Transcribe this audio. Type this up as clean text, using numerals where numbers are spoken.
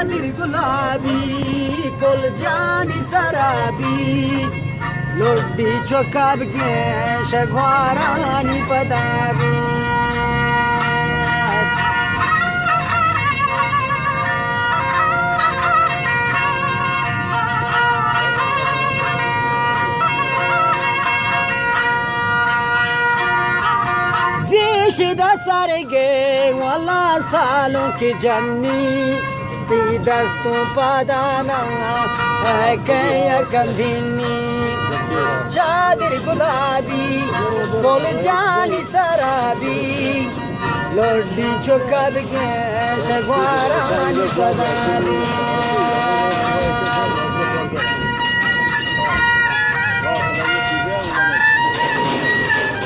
চাঁদের গোলাপি কল জানি সারাবি লড্ডি চোকাব গেশ ঘরানি পদাবি शिदा सारेगे वाला सालों की जन्नी दस्तों पादाना है कया कंधीनी चादर गुलाबी बोल जानी सराबी लड्डी चोका के शगवारानी पदानी